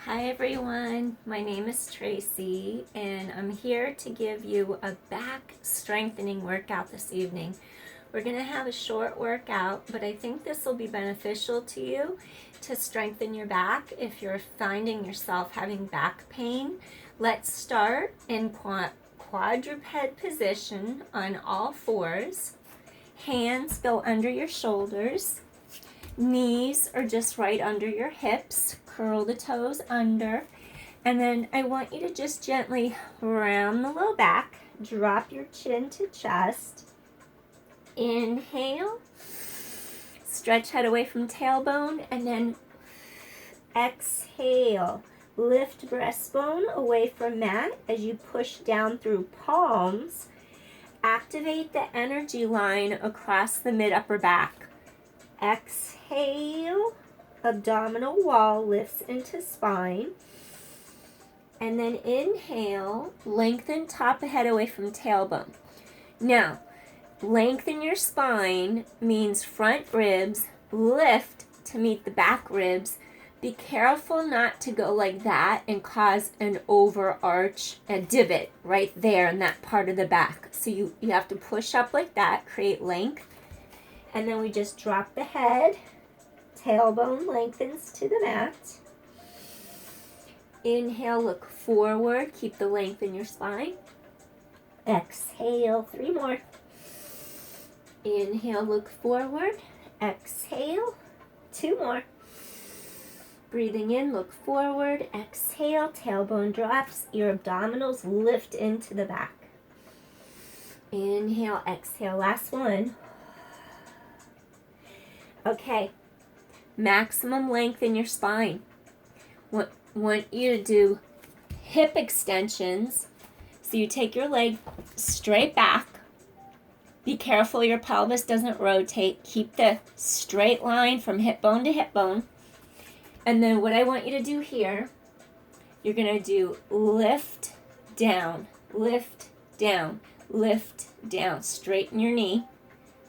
Hi everyone, my name is Tracy and I'm here to give you a back strengthening workout this evening. We're going to have a short workout, but I think this will be beneficial to you to strengthen your back if you're finding yourself having back pain. Let's start in quadruped position on all fours. Hands go under your shoulders. Knees are just right under your hips. Curl the toes under. And then I want you to just gently round the low back. Drop your chin to chest. Inhale. Stretch head away from tailbone. And then exhale. Lift breastbone away from mat as you push down through palms. Activate the energy line across the mid-upper back. Exhale, abdominal wall lifts into spine. And then inhale, lengthen top of head away from tailbone. Now, lengthen your spine means front ribs lift to meet the back ribs. Be careful not to go like that and cause an overarch, a divot right there in that part of the back. So you have to push up like that, create length. And then we just drop the head, tailbone lengthens to the mat. Inhale, look forward, keep the length in your spine. Exhale, 3 more. Inhale, look forward. Exhale, 2 more. Breathing in, look forward. Exhale, tailbone drops. Your abdominals lift into the back. Inhale, exhale, last one. Okay, maximum length in your spine. Want you to do hip extensions. So you take your leg straight back. Be careful your pelvis doesn't rotate. Keep the straight line from hip bone to hip bone. And then what I want you to do here, you're going to do lift, down, lift, down, lift, down. Straighten your knee.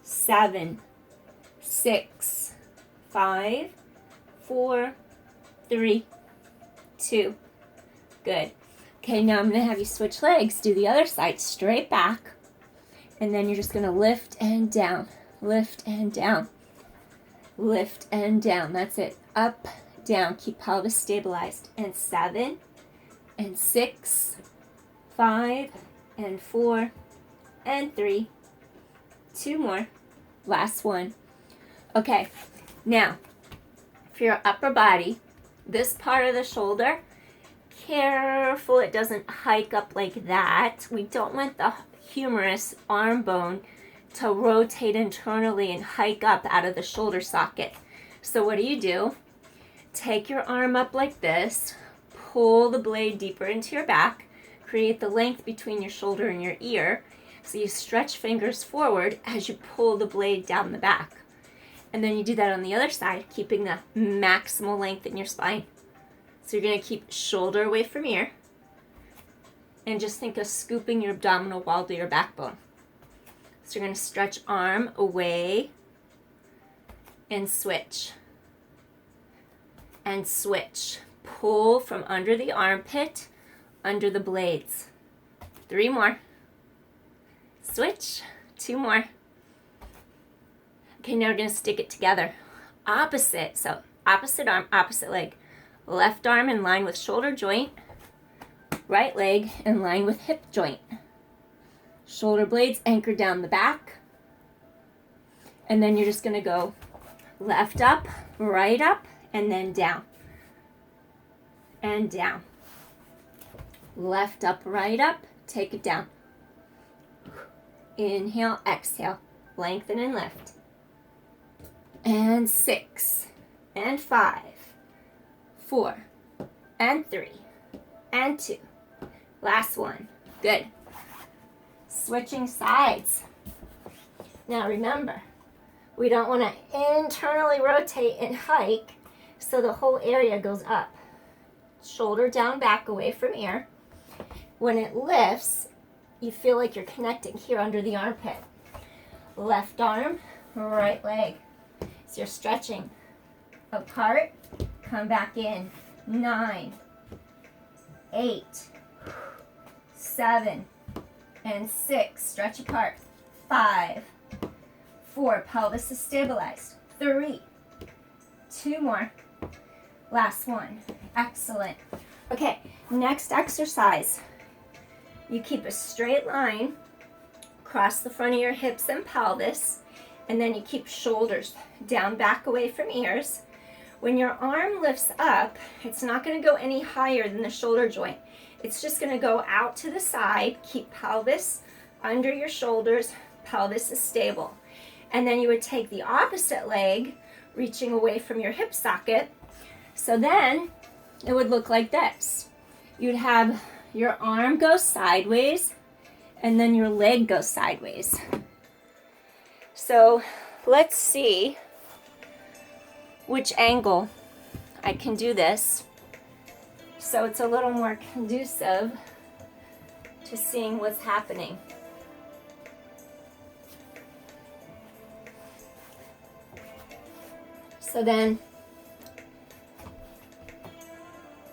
7, 6, 5, 4, 3, 2. Good. Okay, now I'm going to have you switch legs. Do the other side, straight back. And then you're just going to lift and down, lift and down, lift and down. That's it. Up, down. Keep pelvis stabilized. And 7, and 6, 5, and 4, and 3. 2 more. Last one. Okay, now, for your upper body, this part of the shoulder, careful it doesn't hike up like that. We don't want the humerus arm bone to rotate internally and hike up out of the shoulder socket. So what do? Take your arm up like this, pull the blade deeper into your back, create the length between your shoulder and your ear. So you stretch fingers forward as you pull the blade down the back. And then you do that on the other side, keeping the maximal length in your spine. So you're going to keep shoulder away from ear. And just think of scooping your abdominal wall to your backbone. So you're going to stretch arm away and switch. And switch. Pull from under the armpit, under the blades. 3 more. Switch. 2 more. Okay, now we're going to stick it together. Opposite. So opposite arm, opposite leg. Left arm in line with shoulder joint. Right leg in line with hip joint. Shoulder blades anchored down the back. And then you're just going to go left up, and then down. And down. Left up, right up. Take it down. Inhale, exhale. Lengthen and lift. And 6, and 5, 4, and 3, and 2. Last one. Good. Switching sides. Now remember, we don't want to internally rotate and hike so the whole area goes up. Shoulder down, back away from ear. When it lifts, you feel like you're connecting here under the armpit. Left arm, right leg. So you're stretching apart, come back in. 9, 8, 7, and 6. Stretch apart. 5, 4. Pelvis is stabilized. 3, 2 more. Last one. Excellent. Okay, next exercise. You keep a straight line across the front of your hips and pelvis, and then you keep shoulders down, back, away from ears. When your arm lifts up, it's not going to go any higher than the shoulder joint. It's just going to go out to the side. Keep pelvis under your shoulders. Pelvis is stable. And then you would take the opposite leg, reaching away from your hip socket. So then it would look like this. You'd have your arm go sideways, and then your leg go sideways. So let's see which angle I can do this so it's a little more conducive to seeing what's happening. So then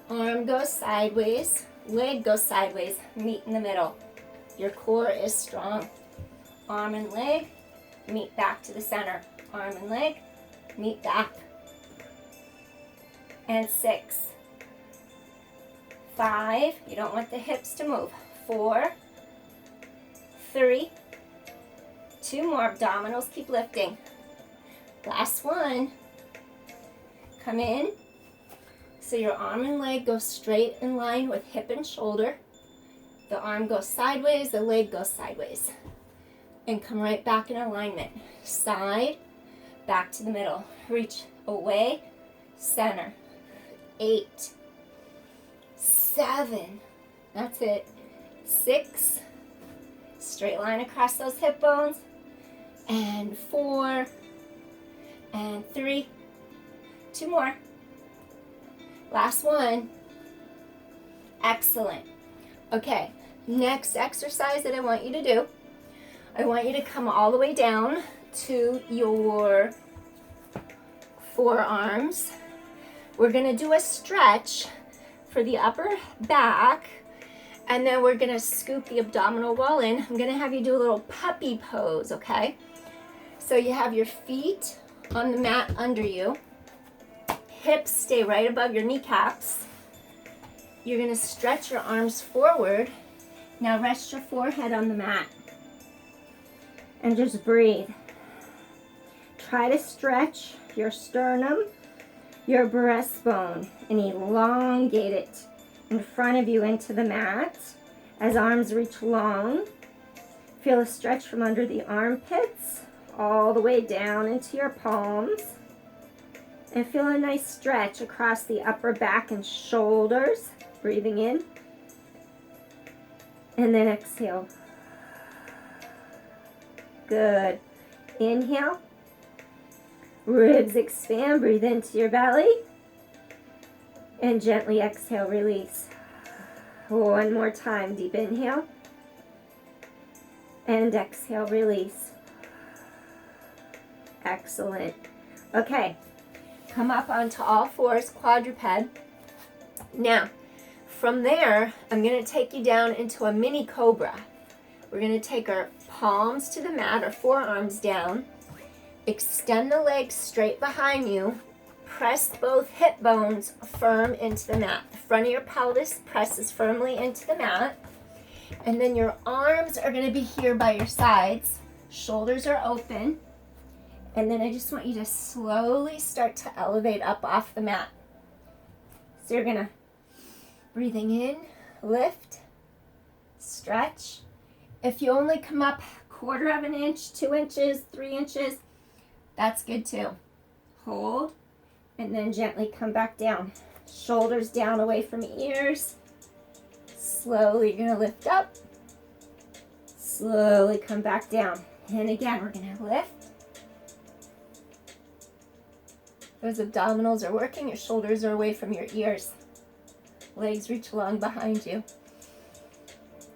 arm goes sideways, leg goes sideways, meet in the middle. Your core is strong. Arm and leg, meet back to the center. Arm and leg, meet back. And 6, 5, you don't want the hips to move. 4, 3, 2 more. Abdominals keep lifting. Last one. Come in. So your arm and leg go straight in line with hip and shoulder. The arm goes sideways, the leg goes sideways. And come right back in alignment. Side, back to the middle. Reach away, center. 8, 7, that's it. 6, straight line across those hip bones. And 4, and 3, 2 more. Last one. Excellent. Okay, next exercise that I want you to do, I want you to come all the way down to your forearms. We're going to do a stretch for the upper back, and then we're going to scoop the abdominal wall in. I'm going to have you do a little puppy pose, okay? So you have your feet on the mat under you. Hips stay right above your kneecaps. You're going to stretch your arms forward. Now rest your forehead on the mat and just breathe. Try to stretch your sternum, your breastbone, and elongate it in front of you into the mat as arms reach long. Feel a stretch from under the armpits all the way down into your palms. And feel a nice stretch across the upper back and shoulders. Breathing in. And then exhale. Good. Inhale. Ribs expand. Breathe into your belly. And gently exhale, release. One more time. Deep inhale. And exhale, release. Excellent. Okay. Come up onto all fours, quadruped. Now, from there, I'm going to take you down into a mini cobra. We're going to take our palms to the mat, our forearms down. Extend the legs straight behind you. Press both hip bones firm into the mat. The front of your pelvis presses firmly into the mat. And then your arms are going to be here by your sides. Shoulders are open. And then I just want you to slowly start to elevate up off the mat. So you're going to, breathing in, lift, stretch. If you only come up 1/4 of an inch, 2 inches, 3 inches, that's good too. Hold, and then gently come back down. Shoulders down away from ears. Slowly you're going to lift up. Slowly come back down. And again, we're going to lift. Those abdominals are working. Your shoulders are away from your ears. Legs reach long behind you.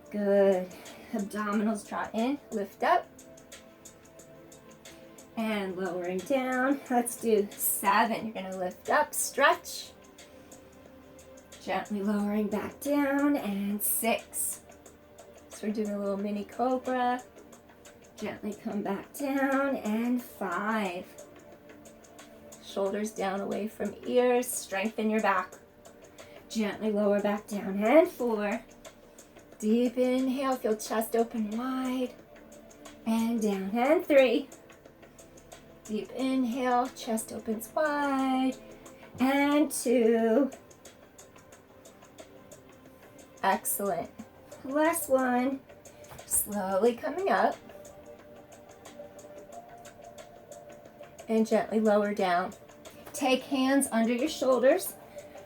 Good. Abdominals draw in. Lift up. And lowering down. Let's do 7. You're going to lift up. Stretch. Gently lowering back down, and 6. So we're doing a little mini Cobra. Gently come back down, and 5. Shoulders down away from ears, strengthen your back. Gently lower back down, and 4. Deep inhale, feel chest open wide, and down, and 3. Deep inhale, chest opens wide, and 2. Excellent. Last one, slowly coming up, and gently lower down. Take hands under your shoulders,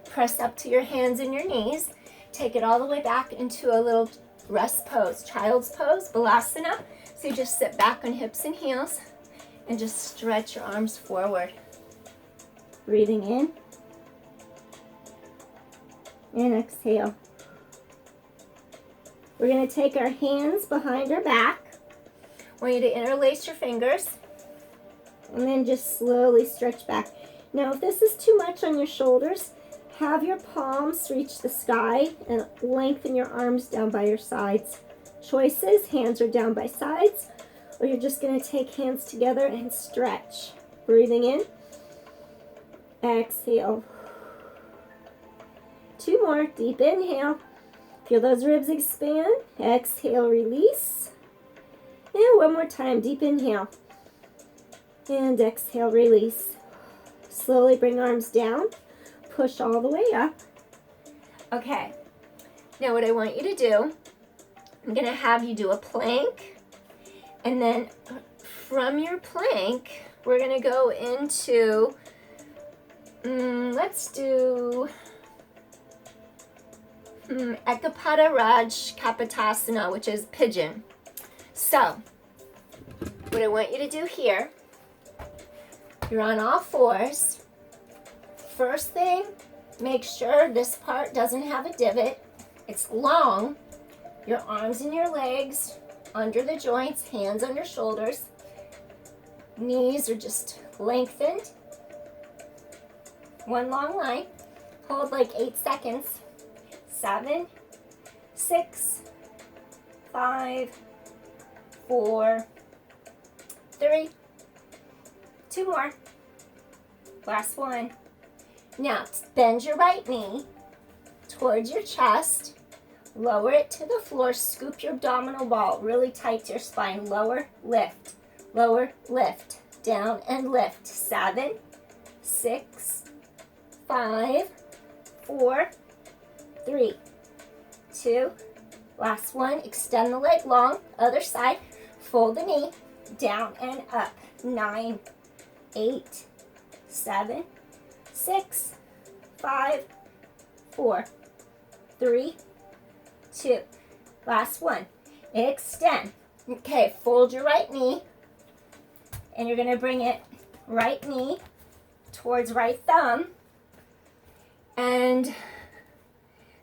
press up to your hands and your knees, take it all the way back into a little rest pose, child's pose, balasana. So you just sit back on hips and heels and just stretch your arms forward. Breathing in and exhale. We're going to take our hands behind our back. I want you to interlace your fingers and then just slowly stretch back. Now, if this is too much on your shoulders, have your palms reach the sky and lengthen your arms down by your sides. Choices, hands are down by sides, or you're just going to take hands together and stretch. Breathing in, exhale. 2 more, deep inhale. Feel those ribs expand. Exhale, release. And one more time, deep inhale. And exhale, release. Slowly bring arms down. Push all the way up. Okay, now what I want you to do, I'm going to have you do a plank, and then from your plank, we're going to go into, let's do Ekapada Raj Kapotasana, which is pigeon. So, what I want you to do here, you're on all fours. First thing, make sure this part doesn't have a divot. It's long. Your arms and your legs under the joints, hands under shoulders. Knees are just lengthened. One long line. Hold like 8 seconds. 7, 6, 5, 4, 3, 2 more. Last one. Now, bend your right knee towards your chest. Lower it to the floor. Scoop your abdominal wall really tight to your spine. Lower, lift. Lower, lift. Down and lift. 7, 6, 5, 4, 3, 2. Last one. Extend the leg long. Other side. Fold the knee. Down and up. 9, 8, 7, 6, 5, 4, 3, 2. Last one. Extend. Okay, fold your right knee, and you're going to bring it right knee towards right thumb. And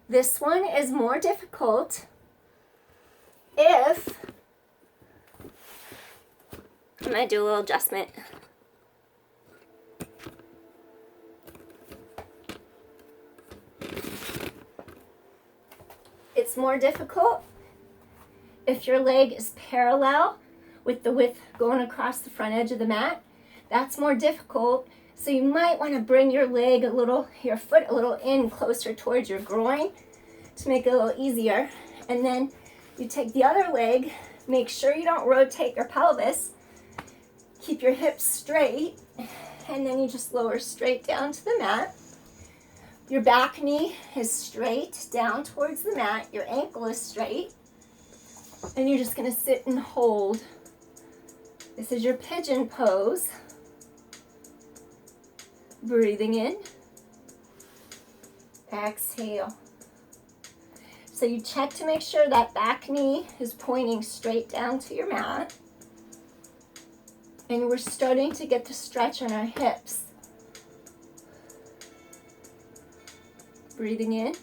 this one is more difficult if, I'm going to do a little adjustment. It's more difficult if your leg is parallel with the width going across the front edge of the mat. That's more difficult. So you might want to bring your leg a little, your foot a little in closer towards your groin to make it a little easier. And then you take the other leg, make sure you don't rotate your pelvis. Keep your hips straight, and then you just lower straight down to the mat. Your back knee is straight down towards the mat. Your ankle is straight. And you're just going to sit and hold. This is your pigeon pose. Breathing in. Exhale. So you check to make sure that back knee is pointing straight down to your mat. And we're starting to get the stretch on our hips. Breathing in.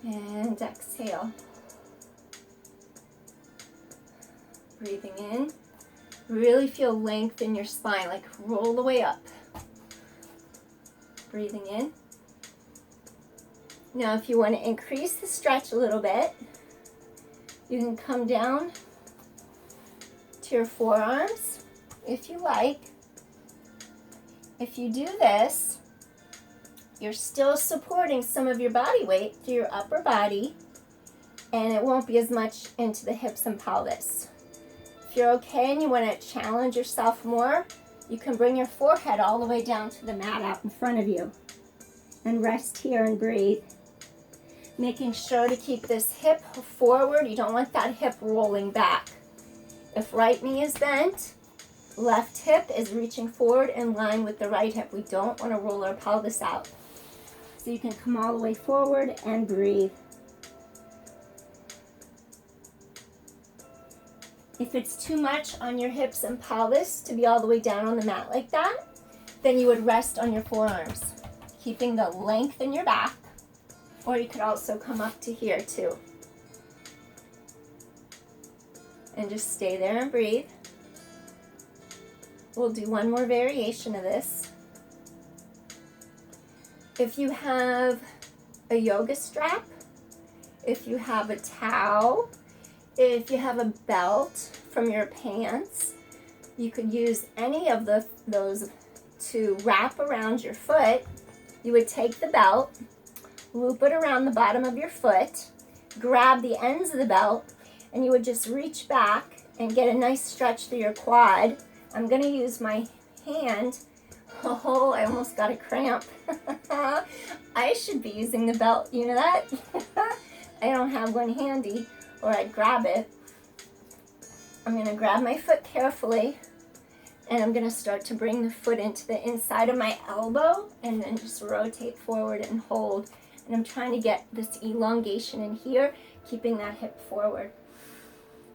And exhale. Breathing in. Really feel length in your spine, like roll the way up. Breathing in. Now, if you want to increase the stretch a little bit, you can come down to your forearms if you like. If you do this, you're still supporting some of your body weight through your upper body, and it won't be as much into the hips and pelvis. If you're okay and you want to challenge yourself more, you can bring your forehead all the way down to the mat out in front of you and rest here and breathe. Making sure to keep this hip forward. You don't want that hip rolling back. If right knee is bent, left hip is reaching forward in line with the right hip. We don't want to roll our pelvis out. So you can come all the way forward and breathe. If it's too much on your hips and pelvis to be all the way down on the mat like that, then you would rest on your forearms, keeping the length in your back, or you could also come up to here too. And just stay there and breathe. We'll do one more variation of this. If you have a yoga strap, if you have a towel, if you have a belt from your pants, you could use any of those to wrap around your foot. You would take the belt, loop it around the bottom of your foot, grab the ends of the belt, and you would just reach back and get a nice stretch through your quad. I'm going to use my hand. Oh, I almost got a cramp. I should be using the belt, you know that? I don't have one handy, or I'd grab it. I'm going to grab my foot carefully, and I'm going to start to bring the foot into the inside of my elbow, and then just rotate forward and hold. And I'm trying to get this elongation in here, keeping that hip forward.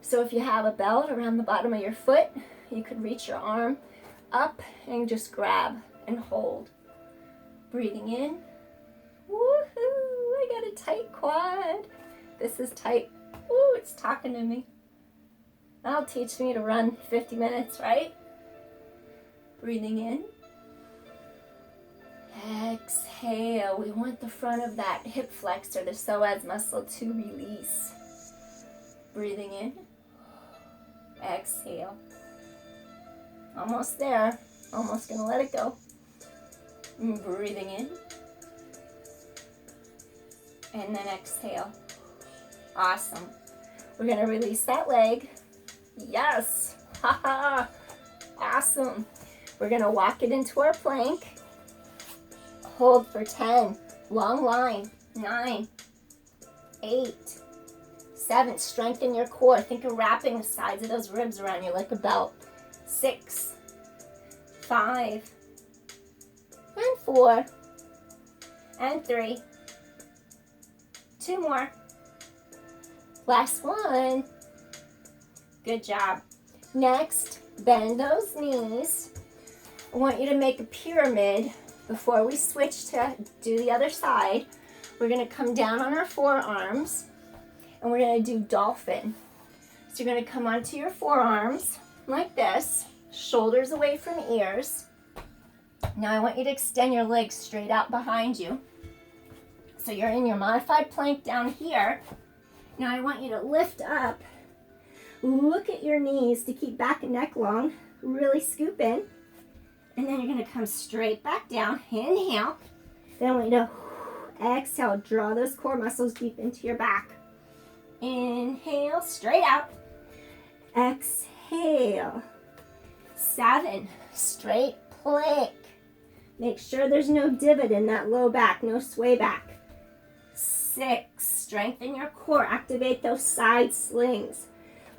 So if you have a belt around the bottom of your foot, you could reach your arm up and just grab and hold. Breathing in. Woohoo! I got a tight quad. This is tight. Ooh, it's talking to me. That'll teach me to run 50 minutes, right? Breathing in. Exhale. We want the front of that hip flexor, the psoas muscle, to release. Breathing in. Exhale. Almost there. Almost gonna let it go. Breathing in. And then exhale. Awesome. We're gonna release that leg. Yes. Haha. Awesome. We're gonna walk it into our plank. Hold for 10. Long line. 9, 8, 7. Strengthen your core. Think of wrapping the sides of those ribs around you like a belt. 6, 5, and 4, and 3. 2 more. Last one. Good job. Next, bend those knees. I want you to make a pyramid before we switch to do the other side. We're going to come down on our forearms, and we're going to do dolphin. So you're going to come onto your forearms like this, shoulders away from ears. Now I want you to extend your legs straight out behind you. So you're in your modified plank down here. Now I want you to lift up. Look at your knees to keep back and neck long. Really scoop in. And then you're going to come straight back down. Inhale. Then I want you to exhale. Draw those core muscles deep into your back. Inhale, straight out. Exhale. 7, straight plank. Make sure there's no divot in that low back, no sway back. 6, strengthen your core. Activate those side slings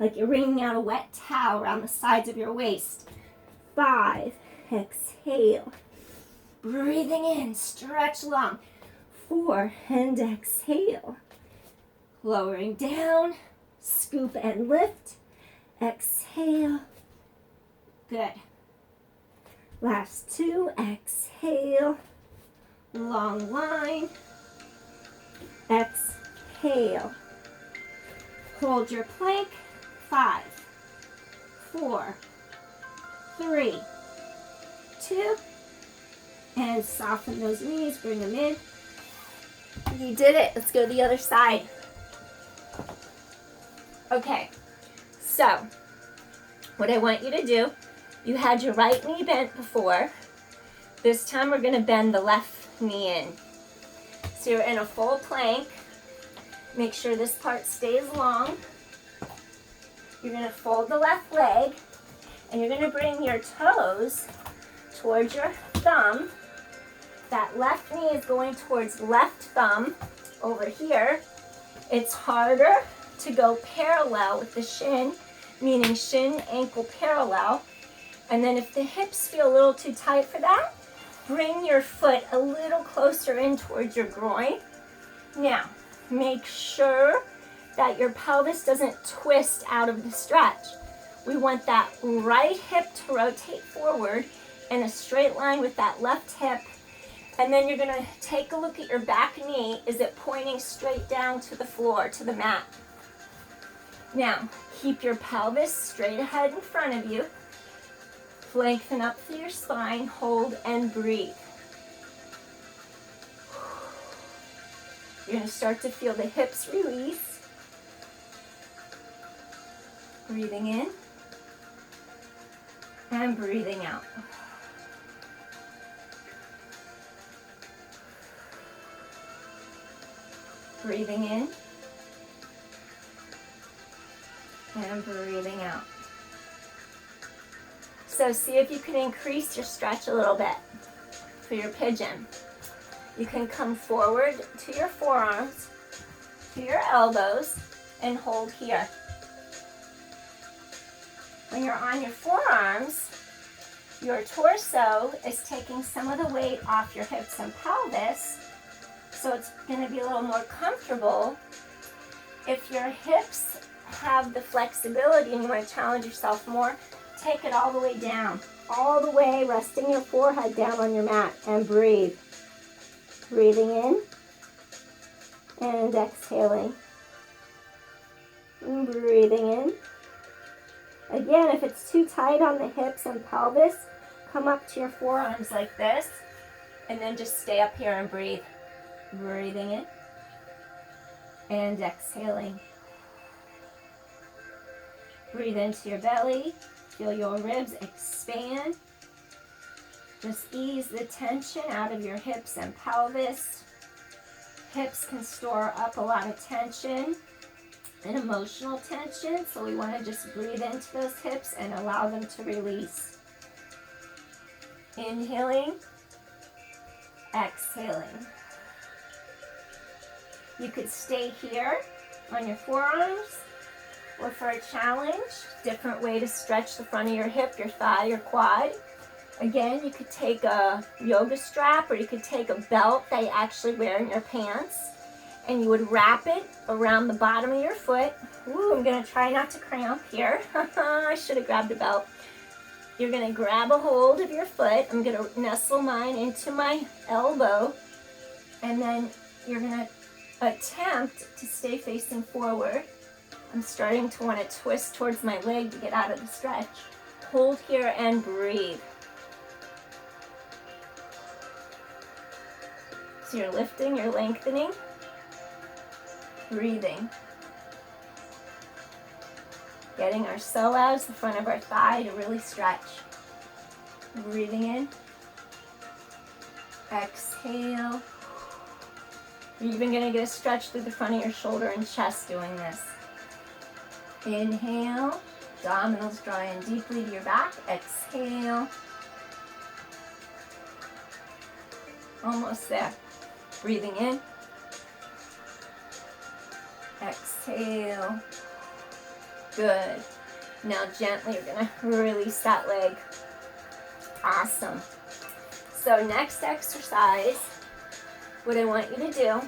like you're wringing out a wet towel around the sides of your waist. 5, exhale. Breathing in, stretch long. 4, and exhale. Lowering down, scoop and lift. Exhale. Good. Last 2, exhale. Long line. Exhale. Hold your plank. 5, 4, 3, 2, and soften those knees, bring them in. You did it. Let's go to the other side. Okay, so what I want you to do, you had your right knee bent before. This time we're going to bend the left knee in. So you're in a full plank. Make sure this part stays long. You're going to fold the left leg, and you're going to bring your toes towards your thumb. That left knee is going towards left thumb over here. It's harder to go parallel with the shin, meaning shin, ankle parallel. And then if the hips feel a little too tight for that, bring your foot a little closer in towards your groin. Now, make sure that your pelvis doesn't twist out of the stretch. We want that right hip to rotate forward in a straight line with that left hip. And then you're gonna take a look at your back knee. Is it pointing straight down to the floor, to the mat? Now, keep your pelvis straight ahead in front of you. Lengthen up through your spine, hold and breathe. You're going to start to feel the hips release. Breathing in and breathing out. Breathing in and breathing out. So see if you can increase your stretch a little bit for your pigeon. You can come forward to your forearms, to your elbows, and hold here. When you're on your forearms, your torso is taking some of the weight off your hips and pelvis, so it's going to be a little more comfortable. If your hips have the flexibility and you want to challenge yourself more, take it all the way down, all the way, resting your forehead down on your mat, and breathe. Breathing in and exhaling. And breathing in. Again, if it's too tight on the hips and pelvis, come up to your forearms like this, and then just stay up here and breathe. Breathing in and exhaling. Breathe into your belly. Feel your ribs expand. Just ease the tension out of your hips and pelvis. Hips can store up a lot of tension and emotional tension, so we want to just breathe into those hips and allow them to release. Inhaling, exhaling. You could stay here on your forearms, or for a challenge, different way to stretch the front of your hip, your thigh, your quad. Again, you could take a yoga strap, or you could take a belt that you actually wear in your pants, and you would wrap it around the bottom of your foot. Ooh, I'm gonna try not to cramp here. I should have grabbed a belt. You're gonna grab a hold of your foot. I'm gonna nestle mine into my elbow, and then you're gonna attempt to stay facing forward. I'm starting to want to twist towards my leg to get out of the stretch. Hold here and breathe. So you're lifting, you're lengthening, breathing. Getting our psoas, the front of our thigh, to really stretch. Breathing in. Exhale. You're even going to get a stretch through the front of your shoulder and chest doing this. Inhale. Abdominals draw in deeply to your back. Exhale. Almost there. Breathing in. Exhale. Good. Now gently you're going to release that leg. Awesome. So next exercise, what I want you to do,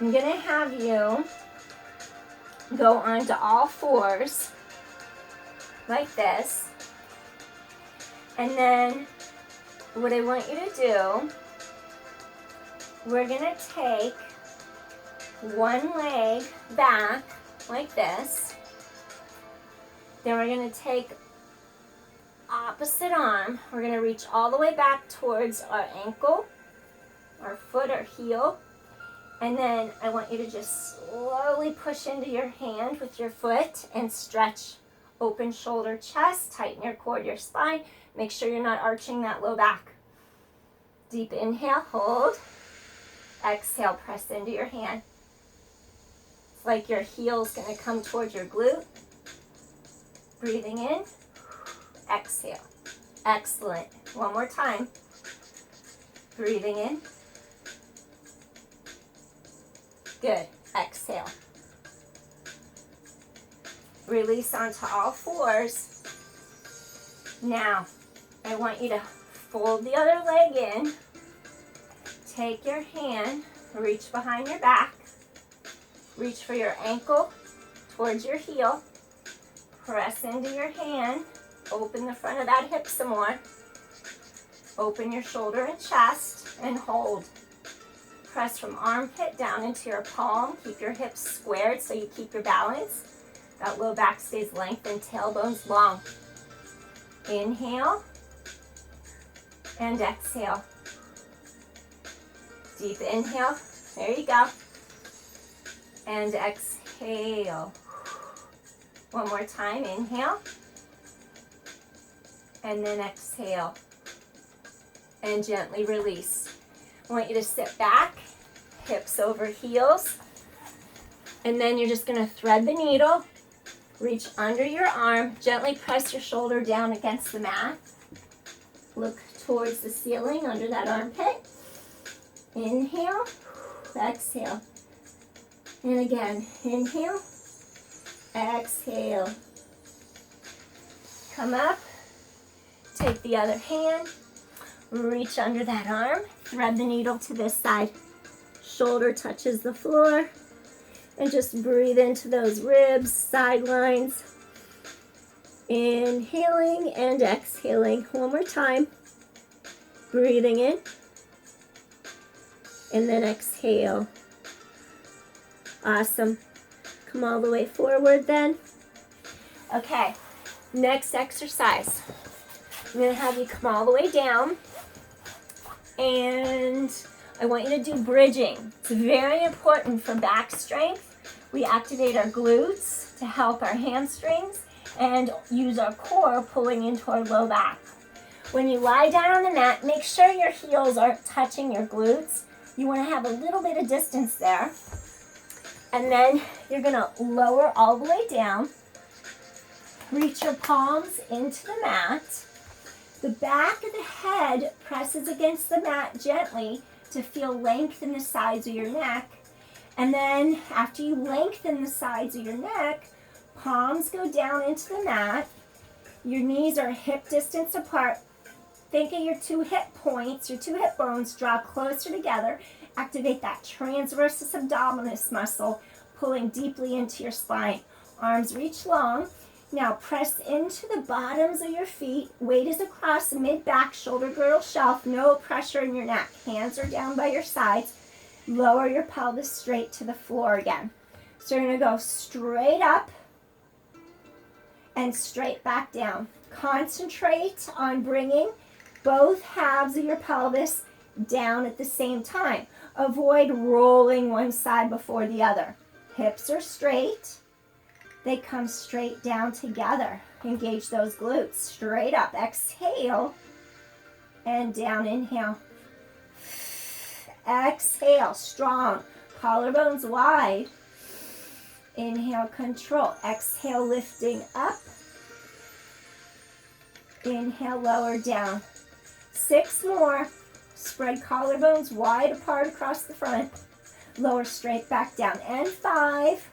I'm going to have you go onto all fours like this. And then what I want you to do, we're going to take one leg back like this. Then we're going to take opposite arm. We're going to reach all the way back towards our ankle, our foot, our heel. And then I want you to just slowly push into your hand with your foot and stretch. Open shoulder, chest, tighten your core to your spine. Make sure you're not arching that low back. Deep inhale, hold. Exhale, press into your hand. It's like your heel's gonna come towards your glute. Breathing in, exhale. Excellent. One more time. Breathing in. Good. Exhale. Release onto all fours. Now, I want you to fold the other leg in. Take your hand, reach behind your back. Reach for your ankle towards your heel. Press into your hand. Open the front of that hip some more. Open your shoulder and chest and hold. Press from armpit down into your palm. Keep your hips squared so you keep your balance. That low back stays lengthened, tailbones long. Inhale and exhale. Deep inhale. There you go. And exhale. One more time. Inhale. And then exhale. And gently release. I want you to sit back, hips over heels. And then you're just going to thread the needle. Reach under your arm. Gently press your shoulder down against the mat. Look towards the ceiling under that armpit. Inhale. Exhale. And again, inhale. Exhale. Come up. Take the other hand. Reach under that arm. Thread the needle to this side. Shoulder touches the floor. And just breathe into those ribs, sidelines. Inhaling and exhaling. One more time. Breathing in. And then exhale. Awesome. Come all the way forward then. Okay, next exercise. I'm going to have you come all the way down. And I want you to do bridging. It's very important for back strength. We activate our glutes to help our hamstrings and use our core pulling into our low back. When you lie down on the mat, make sure your heels aren't touching your glutes. You want to have a little bit of distance there. And then you're going to lower all the way down. Reach your palms into the mat. The back of the head presses against the mat gently to feel length in the sides of your neck. And then after you lengthen the sides of your neck, palms go down into the mat. Your knees are hip distance apart. Think of your two hip points, your two hip bones, draw closer together. Activate that transversus abdominis muscle, pulling deeply into your spine. Arms reach long. Now press into the bottoms of your feet. Weight is across the mid-back, shoulder girdle shelf. No pressure in your neck. Hands are down by your sides. Lower your pelvis straight to the floor again. So you're going to go straight up and straight back down. Concentrate on bringing both halves of your pelvis down at the same time. Avoid rolling one side before the other. Hips are straight. They come straight down together. Engage those glutes. Straight up. Exhale. And down. Inhale. Exhale. Strong. Collarbones wide. Inhale. Control. Exhale. Lifting up. Inhale. Lower down. 6 more. Spread collarbones wide apart across the front. Lower straight back down. And 5.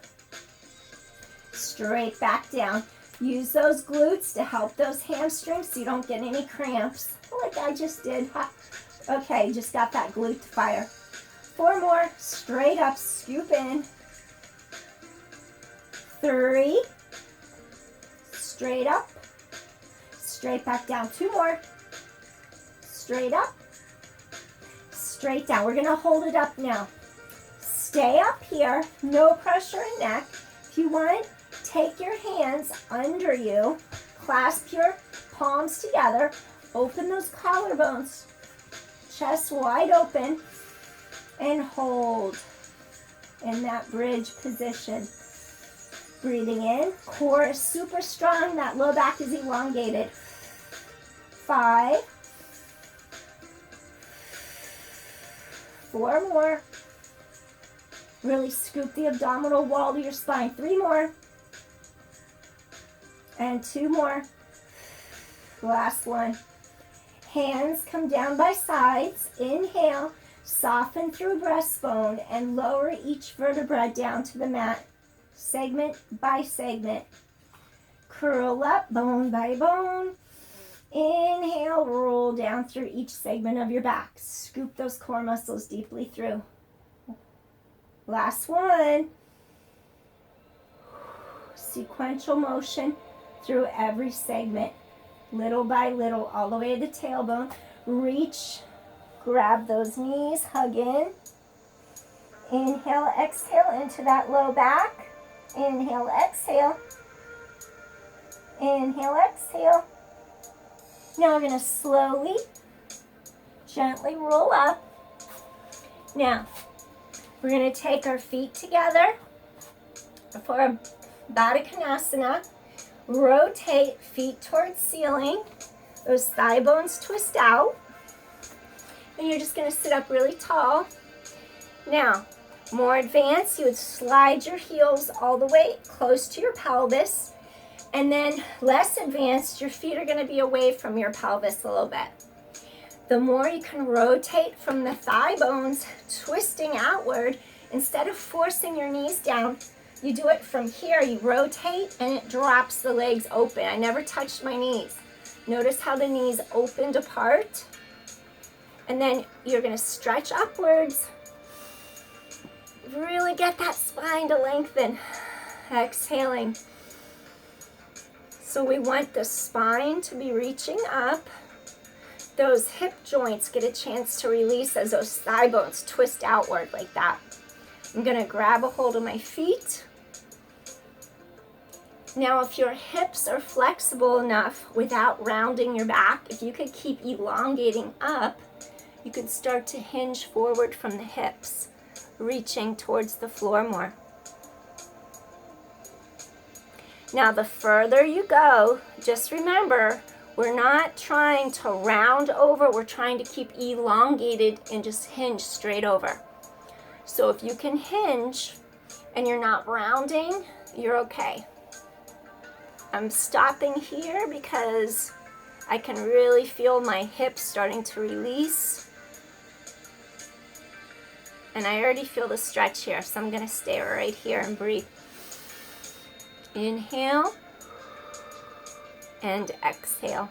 Straight back down. Use those glutes to help those hamstrings so you don't get any cramps. Like I just did. Okay, just got that glute to fire. 4 more. Straight up. Scoop in. 3. Straight up. Straight back down. 2 more. Straight up. Straight down. We're going to hold it up now. Stay up here. No pressure in neck. If you want, take your hands under you. Clasp your palms together. Open those collarbones. Chest wide open. And hold. in that bridge position. Breathing in, core is super strong, that low back is elongated. 5, 4 more. Really scoop the abdominal wall to your spine. 3 more. And 2 more. Last one. Hands come down by sides. Inhale, soften through breastbone and lower each vertebra down to the mat, segment by segment. Curl up, bone by bone. Inhale, roll down through each segment of your back. Scoop those core muscles deeply through. Last one. Sequential motion through every segment, little by little, all the way to the tailbone. Reach, grab those knees, hug in. Inhale, exhale into that low back. Inhale, exhale. Inhale, exhale. Now we're going to slowly, gently roll up. Now, we're going to take our feet together for a Baddha Kanasana. Rotate feet towards ceiling. Those thigh bones twist out. And you're just going to sit up really tall. Now, more advanced, you would slide your heels all the way close to your pelvis. And then less advanced, your feet are going to be away from your pelvis a little bit. The more you can rotate from the thigh bones, twisting outward, instead of forcing your knees down, you do it from here. You rotate and it drops the legs open. I never touched my knees. Notice how the knees opened apart. And then you're going to stretch upwards. Really get that spine to lengthen. Exhaling. So we want the spine to be reaching up. Those hip joints get a chance to release as those thigh bones twist outward like that. I'm going to grab a hold of my feet. Now, if your hips are flexible enough without rounding your back, if you could keep elongating up, you could start to hinge forward from the hips, reaching towards the floor more. Now, the further you go, just remember, we're not trying to round over, we're trying to keep elongated and just hinge straight over. So if you can hinge and you're not rounding, you're okay. I'm stopping here because I can really feel my hips starting to release. And I already feel the stretch here, so I'm going to stay right here and breathe. Inhale and exhale.